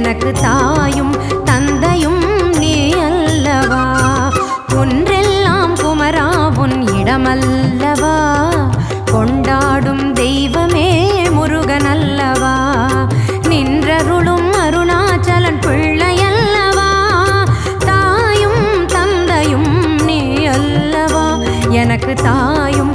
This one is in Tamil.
எனக்கு தாயும் தந்தையும் நீ அல்லவா. ஒன்றெல்லாம் குமரா உன் இடமல்லவா. கொண்டாடும் தெய்வமே முருகன் அல்லவா. நின்றருளும் அருணாச்சலன் பிள்ளையல்லவா. தாயும் தந்தையும் நீ அல்லவா. எனக்கு தாயும்